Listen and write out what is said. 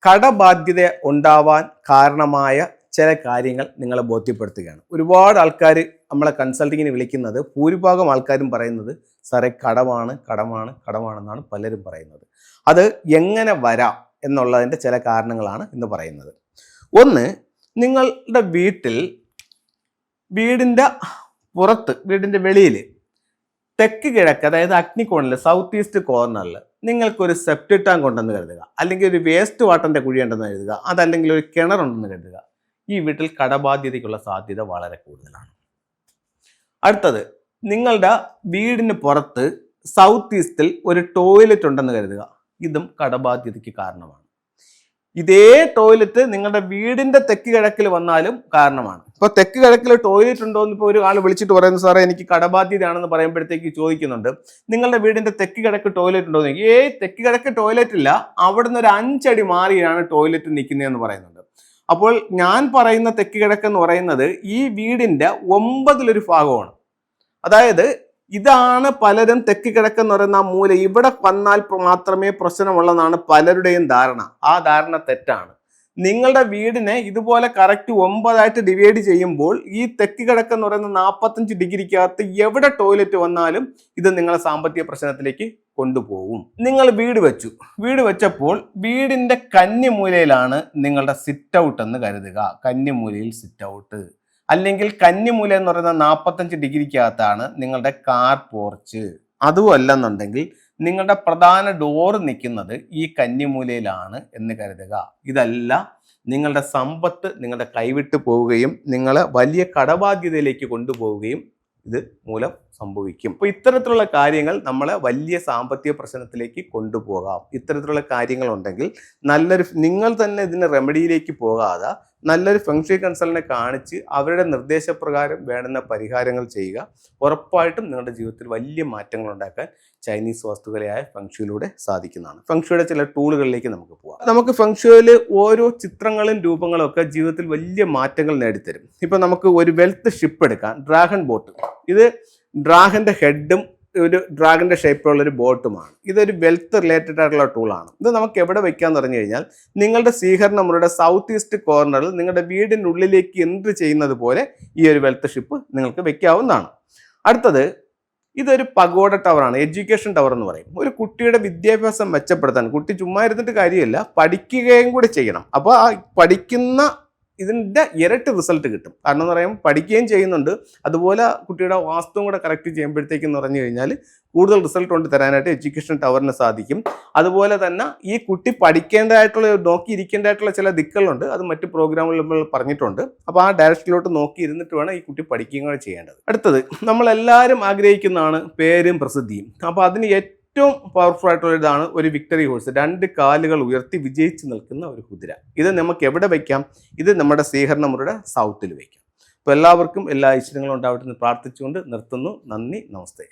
കടബാധ്യത ഉണ്ടാവാൻ കാരണമായ ചില കാര്യങ്ങൾ നിങ്ങളെ ബോധ്യപ്പെടുത്തുകയാണ്. ഒരുപാട് ആൾക്കാർ നമ്മളെ കൺസൾട്ടിങ്ങിന് വിളിക്കുന്നത്, ഭൂരിഭാഗം ആൾക്കാരും പറയുന്നത് സാറേ കടമാണെന്നാണ് പലരും പറയുന്നത്. അത് എങ്ങനെ വരാം എന്നുള്ളതിൻ്റെ ചില കാരണങ്ങളാണ് ഇന്ന് പറയുന്നത്. ഒന്ന്, നിങ്ങളുടെ വീടിൻ്റെ പുറത്ത്, വീടിൻ്റെ വെളിയിൽ തെക്ക് കിഴക്ക്, അതായത് അഗ്നികോണിൽ, സൗത്ത് ഈസ്റ്റ് കോർണറിൽ നിങ്ങൾക്കൊരു സെപ്റ്റിക് ടാങ്ക് ഉണ്ടെന്ന് കരുതുക, അല്ലെങ്കിൽ ഒരു വേസ്റ്റ് വാട്ടറിൻ്റെ കുഴി ഉണ്ടെന്ന് കരുതുക, അതല്ലെങ്കിൽ ഒരു കിണറുണ്ടെന്ന് കരുതുക. ഈ വീട്ടിൽ കടബാധ്യതയ്ക്കുള്ള സാധ്യത വളരെ കൂടുതലാണ്. അടുത്തത്, നിങ്ങളുടെ വീടിന് പുറത്ത് സൗത്ത് ഈസ്റ്റിൽ ഒരു ടോയ്ലറ്റ് ഉണ്ടെന്ന് കരുതുക. ഇതും കടബാധ്യതയ്ക്ക് കാരണമാണ്. ഇതേ ടോയ്ലറ്റ് നിങ്ങളുടെ വീടിന്റെ തെക്ക് കിഴക്കിൽ വന്നാലും കാരണമാണ്. ഇപ്പൊ തെക്ക് കിഴക്കിൽ ടോയ്ലറ്റ് ഉണ്ടോ എന്ന് ഇപ്പോൾ ഒരു ആൾ വിളിച്ചിട്ട് പറയുന്നു, സാറേ എനിക്ക് കടബാധ്യതയാണെന്ന് പറയുമ്പോഴത്തേക്ക് ചോദിക്കുന്നുണ്ട്, നിങ്ങളുടെ വീടിന്റെ തെക്ക് കിഴക്ക് ടോയ്ലറ്റ് ഉണ്ടോ എന്ന്. തെക്ക് കിഴക്ക് ടോയ്ലറ്റ് ഇല്ല, അവിടുന്ന് ഒരു 5 അടി മാറിയാണ് ടോയ്ലറ്റ് നിൽക്കുന്നതെന്ന് പറയുന്നുണ്ട്. അപ്പോൾ ഞാൻ പറയുന്ന തെക്ക് കിഴക്ക് എന്ന് പറയുന്നത് ഈ വീടിന്റെ 9 ഭാഗമാണ്. അതായത് ഇതാണ് പലരും തെക്ക് കിഴക്കെന്ന് പറയുന്ന ആ മൂല, ഇവിടെ വന്നാൽ മാത്രമേ പ്രശ്നമുള്ളതാണ് പലരുടെയും ധാരണ. ആ ധാരണ തെറ്റാണ്. നിങ്ങളുടെ വീടിനെ ഇതുപോലെ കറക്റ്റ് 9 ഡിവൈഡ് ചെയ്യുമ്പോൾ ഈ തെക്ക് കിഴക്കെന്ന് പറയുന്ന 45 ഡിഗ്രിക്കകത്ത് എവിടെ ടോയ്ലറ്റ് വന്നാലും ഇത് നിങ്ങളെ സാമ്പത്തിക പ്രശ്നത്തിലേക്ക് കൊണ്ടുപോകും. നിങ്ങൾ വീട് വെച്ചപ്പോൾ വീടിന്റെ കന്നിമൂലയിലാണ് നിങ്ങളുടെ സിറ്റ് ഔട്ട് എന്ന് കരുതുക. കന്നിമൂലയിൽ സിറ്റ് ഔട്ട്, അല്ലെങ്കിൽ കന്നിമൂല എന്ന് പറയുന്ന 45 ഡിഗ്രിക്കകത്താണ് നിങ്ങളുടെ കാർ പോർച്ച്. അതുമല്ലെന്നുണ്ടെങ്കിൽ നിങ്ങളുടെ പ്രധാന ഡോറ് നിൽക്കുന്നത് ഈ കന്നിമൂലയിലാണ് എന്ന് കരുതുക. ഇതല്ല നിങ്ങളുടെ സമ്പത്ത് നിങ്ങളുടെ കൈവിട്ട് പോവുകയും നിങ്ങളെ വലിയ കടബാധ്യതയിലേക്ക് കൊണ്ടുപോവുകയും ഇത് മൂലം സംഭവിക്കും. അപ്പോൾ ഇത്തരത്തിലുള്ള കാര്യങ്ങൾ നമ്മളെ വലിയ സാമ്പത്തിക പ്രശ്നത്തിലേക്ക് കൊണ്ടുപോകാം. ഇത്തരത്തിലുള്ള കാര്യങ്ങൾ ഉണ്ടെങ്കിൽ നിങ്ങൾ തന്നെ ഇതിന് റെമഡിയിലേക്ക് പോകാതെ നല്ലൊരു ഫെങ്ഷി കൺസൾട്ടിനെ കാണിച്ച് അവരുടെ നിർദ്ദേശപ്രകാരം വേണ്ടുന്ന പരിഹാരങ്ങൾ ചെയ്യുക. ഉറപ്പായിട്ടും നിങ്ങളുടെ ജീവിതത്തിൽ വലിയ മാറ്റങ്ങൾ ഉണ്ടാക്കാൻ ചൈനീസ് വാസ്തുകലയായ ഫെങ്ഷിയിലൂടെ സാധിക്കുന്നതാണ്. ഫെങ്ഷിയുടെ ചില ടൂളുകളിലേക്ക് നമുക്ക് പോകാം. നമുക്ക് ഫെങ്ഷിയിൽ ഓരോ ചിത്രങ്ങളും രൂപങ്ങളും ഒക്കെ ജീവിതത്തിൽ വലിയ മാറ്റങ്ങൾ നേടിത്തരും. ഇപ്പം നമുക്ക് ഒരു വെൽത്ത് ഷിപ്പ് എടുക്കാം, ഡ്രാഗൺ ബോട്ട്. ഇത് ഡ്രാഗന്റെ ഹെഡും ഒരു ഡ്രാഗന്റെ ഷേപ്പിലുള്ള ഒരു ബോട്ടുമാണ്. ഇതൊരു വെൽത്ത് റിലേറ്റഡ് ആയിട്ടുള്ള ടൂളാണ്. ഇത് നമുക്ക് എവിടെ വെക്കാന്ന് പറഞ്ഞു കഴിഞ്ഞാൽ നിങ്ങളുടെ സ്വീകരണ മുറിയുടെ സൗത്ത് ഈസ്റ്റ് കോർണറിൽ നിങ്ങളുടെ വീടിൻ്റെ ഉള്ളിലേക്ക് എൻട്രി ചെയ്യുന്നത് പോലെ ഈ ഒരു വെൽത്ത് ഷിപ്പ് നിങ്ങൾക്ക് വെക്കാവുന്നതാണ്. അടുത്തത്, ഇതൊരു പഗോഡ ടവറാണ്, എഡ്യൂക്കേഷൻ ടവർ എന്ന് പറയും. ഒരു കുട്ടിയുടെ വിദ്യാഭ്യാസം മെച്ചപ്പെടുത്താൻ, കുട്ടി ചുമ്മാ ഇരുന്നിട്ട് കാര്യമില്ല, പഠിക്കുകയും കൂടി ചെയ്യണം. അപ്പോൾ ആ പഠിക്കുന്ന ഇതിൻ്റെ ഇരട്ടി റിസൾട്ട് കിട്ടും. കാരണം എന്ന് പറയുമ്പോൾ പഠിക്കുകയും ചെയ്യുന്നുണ്ട്, അതുപോലെ കുട്ടിയുടെ വാസ്തുവും കൂടെ കറക്റ്റ് ചെയ്യുമ്പോഴത്തേക്കെന്ന് പറഞ്ഞു കഴിഞ്ഞാൽ കൂടുതൽ റിസൾട്ട് കൊണ്ട് തരാനായിട്ട് എഡ്യൂക്കേഷൻ ടവറിന് സാധിക്കും. അതുപോലെ തന്നെ ഈ കുട്ടി പഠിക്കേണ്ടതായിട്ടുള്ള, നോക്കിയിരിക്കേണ്ടതായിട്ടുള്ള ചില ദിക്കുകളുണ്ട്. അത് മറ്റ് പ്രോഗ്രാമുകളിൽ നമ്മൾ പറഞ്ഞിട്ടുണ്ട്. അപ്പോൾ ആ ഡയറക്ഷനിലോട്ട് നോക്കി ഇരുന്നിട്ട് വേണം ഈ കുട്ടി പഠിക്കുകയും കൂടെ ചെയ്യേണ്ടത്. അടുത്തത്, നമ്മളെല്ലാവരും ആഗ്രഹിക്കുന്നതാണ് പേരും പ്രസിദ്ധിയും. അപ്പോൾ അതിന് ഏറ്റവും പവർഫുൾ ആയിട്ടുള്ള ഇതാണ് ഒരു വിക്ടറി ഹോഴ്സ്. 2 കാലുകൾ ഉയർത്തി വിജയിച്ച് നിൽക്കുന്ന ഒരു കുതിര. ഇത് നമുക്ക് എവിടെ വയ്ക്കാം? ഇത് നമ്മുടെ സ്വീകരണ മുറിയുടെ സൗത്തിൽ വയ്ക്കാം. അപ്പോൾ എല്ലാവർക്കും എല്ലാ ഐശ്വര്യങ്ങളും ഉണ്ടാവട്ടെ എന്ന് പ്രാർത്ഥിച്ചുകൊണ്ട് നിർത്തുന്നു. നന്ദി, നമസ്തേ.